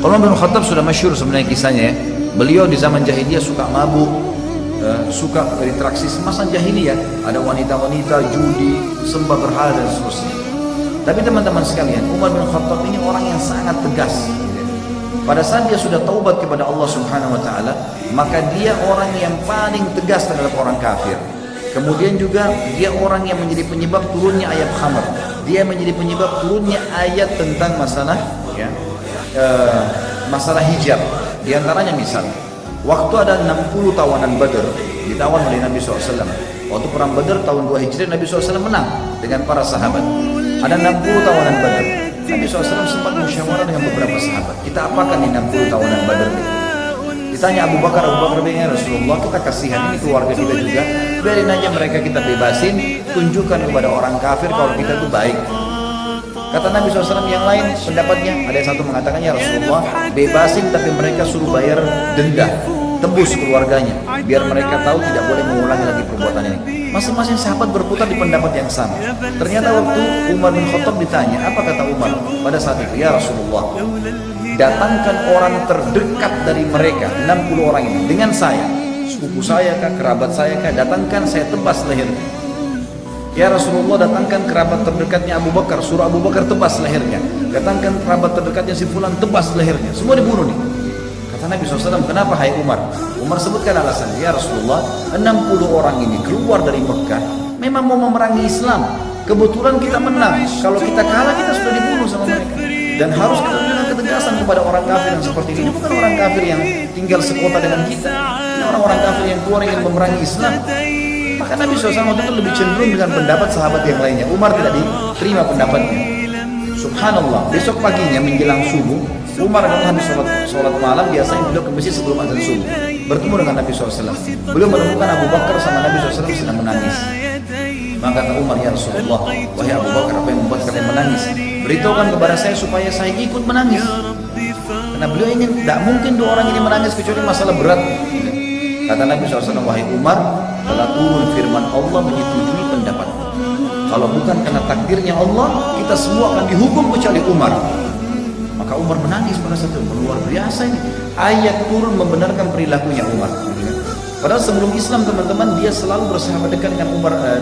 Umar bin Khattab sudah masyhur sebenarnya kisahnya ya. Beliau di zaman jahiliyah suka mabuk, suka berinteraksi semasa jahiliyah, ada wanita-wanita, judi, sembah berhala dan seterusnya. Tapi teman-teman sekalian, Umar bin Khattab ini orang yang sangat tegas. Pada saat dia sudah taubat kepada Allah Subhanahu wa taala, maka dia orang yang paling tegas terhadap orang kafir. Kemudian juga dia orang yang menjadi penyebab turunnya ayat khamr. Dia menjadi penyebab turunnya ayat tentang masalah ya, masalah hijab. Di antaranya misal, waktu ada 60 tawanan Badr ditawan oleh Nabi SAW. Waktu perang Badr tahun 2 Hijriah, Nabi SAW menang dengan para sahabat. Ada 60 tawanan Badr. Nabi SAW sempat musyawarah dengan beberapa sahabat. Kita apakan di 60 tawanan Badr ini? Ditanya Abu Bakar bilang, Rasulullah, kita kasihan, ini keluarga kita juga, biarin aja mereka kita bebasin, tunjukkan kepada orang kafir kalau kita itu baik. Kata Nabi SAW yang lain pendapatnya, ada yang satu mengatakan, ya Rasulullah, bebasin tapi mereka suruh bayar denda, tebus keluarganya, biar mereka tahu tidak boleh mengulangi lagi perbuatan ini. Masing-masing sahabat berputar di pendapat yang sama. Ternyata waktu Umar bin Khattab ditanya, apa kata Umar pada saat itu? Ya Rasulullah, datangkan orang terdekat dari mereka, 60 orang ini, dengan saya, sepupu saya kah, kerabat saya kah, datangkan, saya tebas lehernya. Ya Rasulullah, datangkan kerabat terdekatnya Abu Bakar, suruh Abu Bakar tebas lehernya. Datangkan kerabat terdekatnya si fulan, tebas lehernya. Semua dibunuh nih. Kata Nabi SAW, kenapa hai Umar? Umar sebutkan alasan, ya Rasulullah, 60 orang ini keluar dari Mekah, memang mau memerangi Islam. Kebetulan kita menang, kalau kita kalah kita sudah dibunuh sama mereka. Dan harus kita tunjukkan ketegasan kepada orang kafir yang seperti ini. Ini bukan orang kafir yang tinggal sekota dengan kita. Ini orang-orang kafir yang keluar ingin memerangi Islam. Maka Nabi SAW waktu itu lebih cenderung dengan pendapat sahabat yang lainnya. Umar tidak diterima pendapatnya. Subhanallah, besok paginya menjelang subuh, Umar adalah habis sholat malam, biasanya beliau ke masjid sebelum azan subuh, bertemu dengan Nabi SAW. Beliau menemukan Abu Bakar sama Nabi SAW sedang menangis. Maka kata Umar, ya Rasulullah, wahai Abu Bakar, apa yang membuat kalian menangis? Beritahukan kepada saya supaya saya ikut menangis. Karena beliau ingin, tidak mungkin dua orang ini menangis kecuali masalah berat. Kata Nabi SAW, wahai Umar, telah turun firman Allah menyetujui pendapat. Kalau bukan karena takdirnya Allah, kita semua akan dihukum kecuali Umar. Maka Umar menangis pada saat itu. Luar biasa ini. Ayat turun membenarkan perilakunya Umar. Padahal sebelum Islam teman-teman, dia selalu bersahabat dekat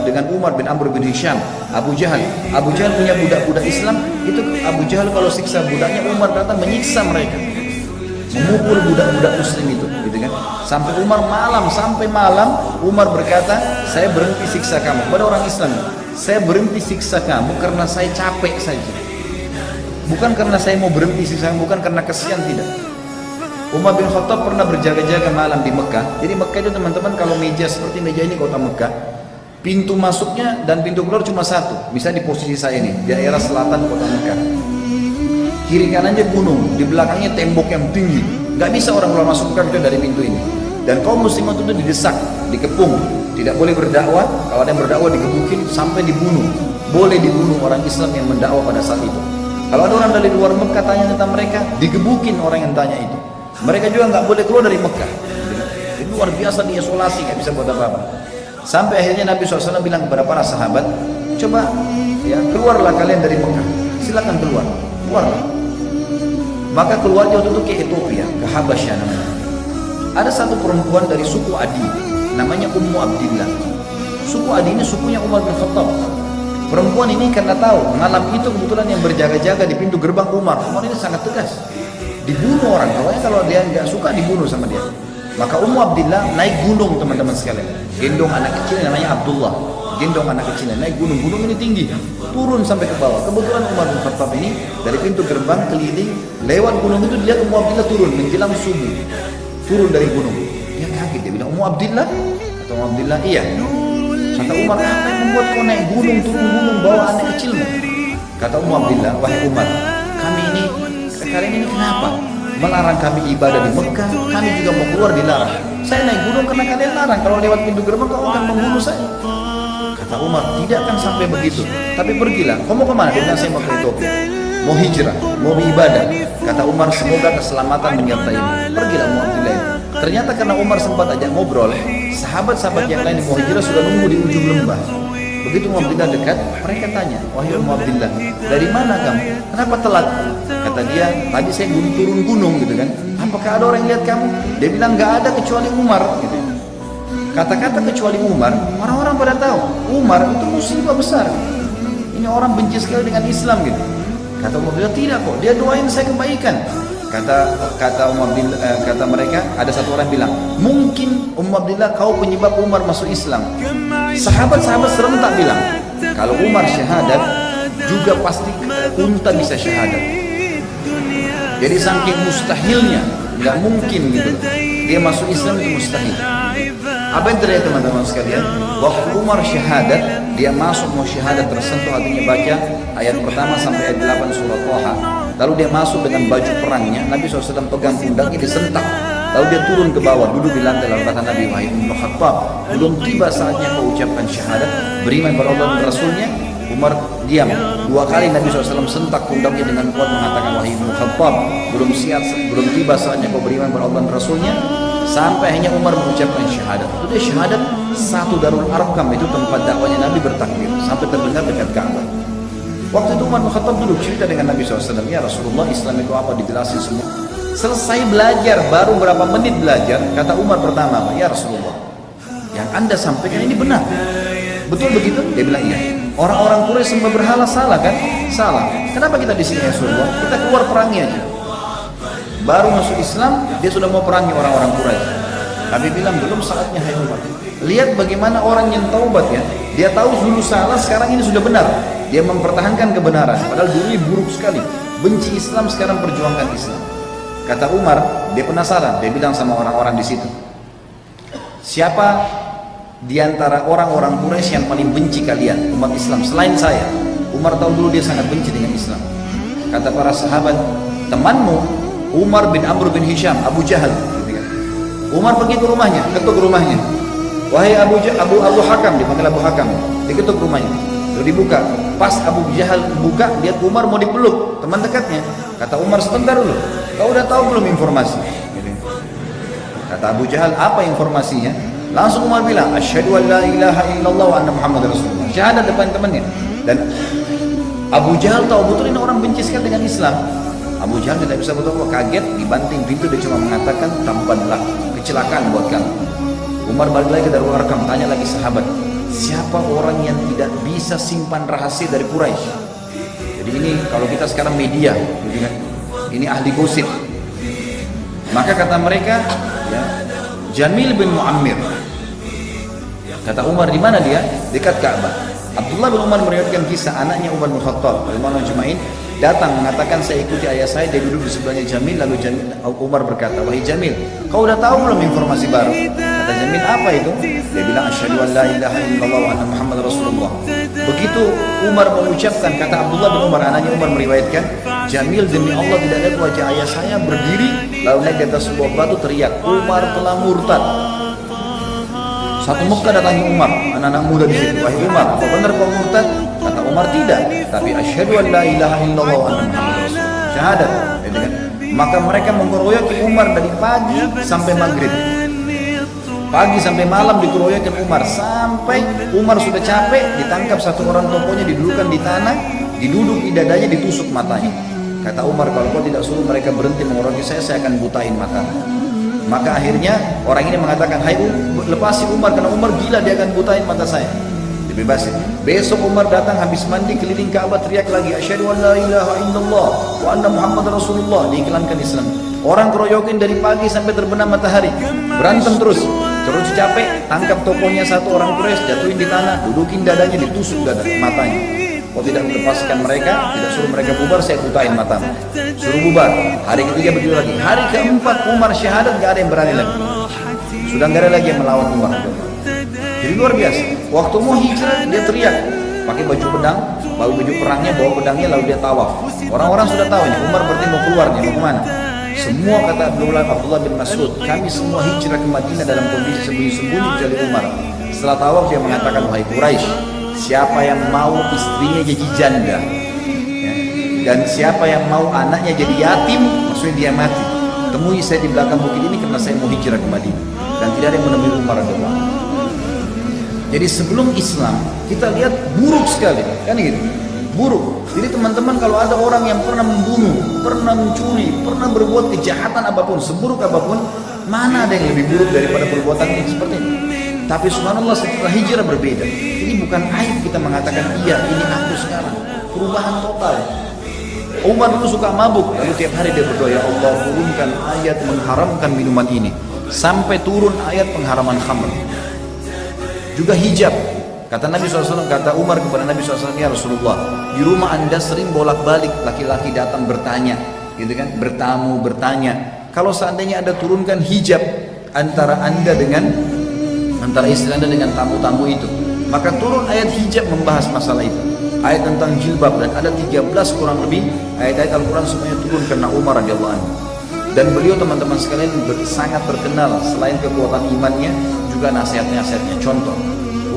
dengan Umar bin Amr bin Hisham, Abu Jahal. Abu Jahal punya budak-budak Islam. Itu Abu Jahal kalau siksa budaknya, Umar datang menyiksa mereka, memukul budak-budak Muslim itu, gitu kan? Sampai malam Umar berkata, saya berhenti siksa kamu. Pada orang Islam, saya berhenti siksa kamu karena saya capek saja. Bukan karena saya mau berhenti siksa kamu, bukan karena kesian, tidak. Umar bin Khattab pernah berjaga-jaga malam di Mekah. Jadi Mekah itu teman-teman, kalau meja seperti meja ini kota Mekah, pintu masuknya dan pintu keluar cuma satu. Bisa di posisi saya ini, daerah selatan kota Mekah. Kiri kanannya gunung, di belakangnya tembok yang tinggi. Gak bisa orang keluar masuk Mekah dari pintu ini. Dan kaum muslimat itu didesak, dikepung, tidak boleh berdakwah. Kalau ada yang berdakwah digebukin sampai dibunuh. Boleh dibunuh orang Islam yang mendakwah pada saat itu. Kalau ada orang dari luar Mekah tanya tentang mereka, digebukin orang yang tanya itu. Mereka juga nggak boleh keluar dari Mekah. Itu luar biasa, diisolasi, nggak bisa buat apa-apa. Sampai akhirnya Nabi SAW bilang kepada para sahabat, coba ya keluarlah kalian dari Mekah, silakan keluar. Maka keluarnya waktu itu ke Ethiopia, ke Habasyah namanya. Ada satu perempuan dari suku Adi, namanya Ummu Abdillah. Suku Adi ini sukunya Umar bin Khattab. Perempuan ini karena tahu malam itu kebetulan yang berjaga-jaga di pintu gerbang Umar ini sangat tegas, dibunuh orang. Kalau dia nggak suka dibunuh sama dia. Maka Ummu Abdillah naik gunung teman-teman sekalian, gendong anak kecil namanya Abdullah, gendong anak kecilnya naik gunung ini tinggi, turun sampai ke bawah. Kebetulan Umar bin Khattab ini dari pintu gerbang keliling lewat gunung itu, dilihat Ummu Abdillah turun menjelang subuh, turun dari gunung. Dia kaget, dia bilang, Ummu Abdillah? Kata Ummu Abdillah, iya. Kata Umar, apa yang membuat kau naik gunung, turun gunung, bawa anak kecilmu? Kata Ummu Abdillah, wahai Umar, kalian ini kenapa melarang kami ibadah di Mekah? Kami juga mau keluar dilarang. Saya naik gunung karena kalian larang. Kalau lewat pintu gerbang kau akan membunuh saya. Kata Umar, tidak akan sampai begitu. Tapi pergilah. Kau mau kemana? Dia bilang, saya mau ke Ethiopia, mau hijrah, mau ibadah. Kata Umar, semoga keselamatan menyertaimu. Pergilah Ummu Abdillah. Ternyata karena Umar sempat ajak ngobrol, sahabat-sahabat yang lain di mau hijrah sudah nunggu di ujung lembah. Begitu Ummu Abdillah dekat, mereka tanya, wahai Ummu Abdillah, dari mana kamu? Kenapa telat? Kata dia, tadi saya turun gunung gitu kan. Apakah ada orang yang lihat kamu? Dia bilang nggak ada kecuali Umar. Gitu. Kata-kata kecuali Umar, orang-orang pada tahu Umar itu musibah besar. Ini orang benci sekali dengan Islam gitu. Kata Ummu Abdillah, tidak kok, dia doain saya kebaikan. Kata mereka, ada satu orang bilang, mungkin Ummu Abdillah kau penyebab Umar masuk Islam. Sahabat-sahabat serentak bilang, kalau Umar syahadat, juga pasti unta bisa syahadat. Jadi saking mustahilnya, nggak mungkin gitu. Dia masuk Islam itu mustahil. Apa yang terjadi teman-teman sekalian? Waktu Umar syahadat, dia masuk mau syahadat tersentuh hatinya baca ayat pertama sampai ayat 8 surah Thaha. Lalu dia masuk dengan baju perangnya, Nabi SAW pegang pundaknya disentak. Lalu dia turun ke bawah, duduk di lantai. Lalu kata Nabi, wahai Ibnu Khattab, belum tiba saatnya kau ucapkan syahadat, beriman kepada Allah dan Rasulnya. Umar diam. 2 kali Nabi SAW sentak pundaknya dengan kuat mengatakan, wahai Ibnu Khattab, belum tiba saatnya kau beriman kepada Allah dan Rasulnya. Sampai hanya Umar mengucapkan syahadat. Itu dia syahadat satu Darul Arqam, itu tempat dakwanya Nabi bertakbir sampai terdengar dekat Ka'bah. Waktu itu Umar bin Khattab dulu cerita dengan Nabi SAW, ya Rasulullah, Islam itu apa, dijelasin semua. Selesai belajar, baru berapa menit belajar, kata Umar pertama, ya Rasulullah, yang anda sampaikan ini benar, betul begitu? Dia bilang iya. Orang-orang Quraisy sembah berhala, salah kan? Salah. Kenapa kita di sini ya Rasulullah? Kita keluar perangi aja. Baru masuk Islam, dia sudah mau perangi orang-orang Quraisy. Nabi bilang belum saatnya, hai Umar. Lihat bagaimana orang yang taubat ya. Dia tahu dulu salah, sekarang ini sudah benar. Dia mempertahankan kebenaran. Padahal dulu buruk sekali. Benci Islam, sekarang perjuangkan Islam. Kata Umar, dia penasaran. Dia bilang sama orang-orang di situ, siapa di antara orang-orang Quraisy yang paling benci kalian, umat Islam, selain saya? Umar tahu dulu dia sangat benci dengan Islam. Kata para sahabat, temanmu Umar bin Amr bin Hisham, Abu Jahal. Umar pergi ke rumahnya, ketuk rumahnya. Wahai Abu Hakam, dipanggil Abu Hakam, diketuk rumahnya. Lalu dibuka. Pas Abu Jahal buka, lihat Umar mau dipeluk, teman dekatnya. Kata Umar, sebentar dulu, kau udah tahu belum informasi? Kata Abu Jahal, apa informasinya? Langsung Umar bilang, asyhadu an la ilaha illallah wa anna Muhammadar Rasulullah. Syahadat depan temannya. Dan Abu Jahal tahu betul ini orang benci sekali dengan Islam. Abu Jahal tidak bisa betul, kaget, dibanting pintu, dia cuma mengatakan, tambanlah kecelakaan buat kamu. Umar balik lagi ke Darul Arqam, tanya lagi sahabat, siapa orang yang tidak bisa simpan rahasia dari Quraisy? Jadi ini kalau kita sekarang media, ini ahli gosip. Maka kata mereka, ya, Jamil bin Muammir. Kata Umar, di mana dia? Dekat Ka'bah. Abdullah bin Umar meriwayatkan kisah anaknya Umar bin Khattab, datang mengatakan, saya ikuti ayah saya, dia duduk di sebelahnya Jamil. Lalu Umar berkata, wahai Jamil, kau udah tahu belum informasi baru? Kata Jamil, apa itu? Dia bilang, asyhadu an la ilaha illallah wa anna Muhammadar Rasulullah. Begitu Umar mengucapkan, kata Abdullah bin Umar, anaknya Umar meriwayatkan, Jamil, demi Allah tidak lihat wajah ayah saya berdiri, lalu naik di atas sebuah batu teriak, Umar telah murtad. Satu Mekah datangi Umar, anak-anak muda di situ. Wahai Umar, apa benar kau murtad? Kata Umar, tidak. Tapi asyhadu an la ilaha illallah wa anna Muhammadar Rasulullah. Syahadat. Maka mereka mengeroyoki Umar dari pagi sampai maghrib. Pagi sampai malam dikeroyokin Umar, sampai Umar sudah capek, ditangkap satu orang tokohnya, didudukan di tanah, diduduk di dadanya, ditusuk matanya. Kata Umar, kalau kau tidak suruh mereka berhenti mengeroyoki saya akan butain matanya. Maka akhirnya orang ini mengatakan, hai lepasi Umar, karena Umar gila, dia akan butain mata saya. Dibebasin. Besok Umar datang habis mandi keliling Ka'bah, teriak lagi, asyhadu an la ilaha illallah wa anna Muhammadar Rasulullah. Diiklankan Islam. Orang keroyokin dari pagi sampai terbenam matahari, berantem terus capek, tangkap tokohnya satu orang Quraisy, jatuhin di tanah, dudukin dadanya, ditusuk matanya. Kau tidak melepaskan mereka, tidak suruh mereka bubar, saya butain matamu. Suruh bubar. Hari ketiga begitu lagi. Hari keempat Umar syahadat, gak ada yang berani lagi. Sudah gak ada lagi yang melawan Umar. Jadi luar biasa. Waktu mau hijrah dia teriak, pakai baju pedang, baju perangnya, bawa pedangnya, lalu dia tawaf. Orang-orang sudah tahu nih, Umar berarti mau keluar nih, mau kemana? Semua, kata Abdullah bin Mas'ud, kami semua hijrah ke Madinah dalam kondisi sembunyi-sembunyi kecuali Umar. Setelah tawaf dia mengatakan, wahai Quraisy, siapa yang mau istrinya jadi janda, ya, dan siapa yang mau anaknya jadi yatim, maksudnya dia mati, temui saya di belakang bukit ini karena saya mau hijrah ke Madinah. Dan tidak ada yang menemui Umar radhiyallahu anhu. Jadi sebelum Islam kita lihat buruk sekali, kan gitu, buruk. Jadi teman-teman, kalau ada orang yang pernah membunuh, pernah mencuri, pernah berbuat kejahatan apapun, seburuk apapun, mana ada yang lebih buruk daripada perbuatan ini seperti ini. Tapi subhanallah, setelah hijrah berbeda. Ini bukan aib kita mengatakan iya ini aku sekarang, perubahan total. Umar dulu suka mabuk, lalu tiap hari dia berdoa, ya Allah turunkan ayat mengharamkan minuman ini, sampai turun ayat pengharaman khamr. Juga hijab, kata Nabi SAW, kata Umar kepada Nabi SAW, ya Rasulullah, di rumah anda sering bolak-balik laki-laki datang bertanya, gitu kan, bertamu bertanya. Kalau seandainya anda turunkan hijab antara anda dengan antara istri anda dengan tamu-tamu itu, maka turun ayat hijab membahas masalah itu, ayat tentang jilbab, dan ada 13 kurang lebih ayat-ayat Al-Quran semuanya turun karena Umar radhiyallahu anhu. Dan beliau teman-teman sekalian sangat terkenal selain kekuatan imannya juga nasihat-nasihatnya. Contoh,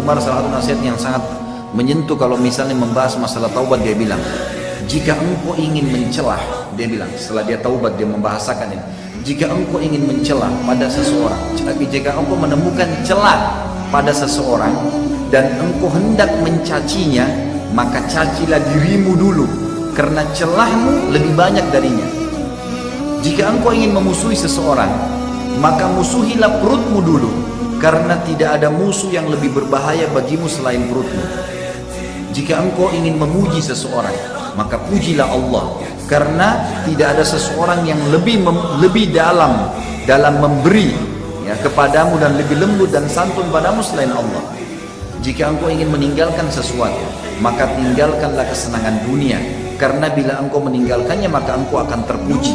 Umar salah satu nasihat yang sangat menyentuh kalau misalnya membahas masalah taubat, dia bilang, jika engkau ingin mencelah, dia bilang setelah dia taubat dia membahasakan ini, jika engkau ingin mencelah pada seseorang, jika engkau menemukan celah pada seseorang dan engkau hendak mencacinya, maka cacilah dirimu dulu, karena celahmu lebih banyak darinya. Jika engkau ingin memusuhi seseorang, maka musuhilah perutmu dulu, karena tidak ada musuh yang lebih berbahaya bagimu selain perutmu. Jika engkau ingin memuji seseorang, maka pujilah Allah, karena tidak ada seseorang yang lebih dalam memberi ya kepadamu dan lebih lembut dan santun padamu selain Allah. Jika engkau ingin meninggalkan sesuatu, maka tinggalkanlah kesenangan dunia, karena bila engkau meninggalkannya maka engkau akan terpuji.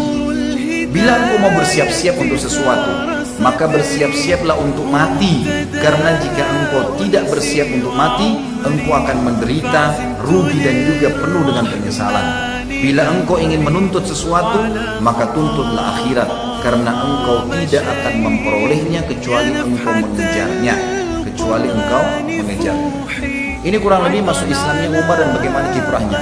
Bila engkau mau bersiap-siap untuk sesuatu, maka bersiap-siaplah untuk mati, karena jika engkau tidak bersiap untuk mati, engkau akan menderita, rugi dan juga penuh dengan penyesalan. Bila engkau ingin menuntut sesuatu, maka tuntutlah akhirat, karena engkau tidak akan memperolehnya kecuali engkau mengejarnya. Ini kurang lebih masuk Islamnya Umar dan bagaimana kiprahnya.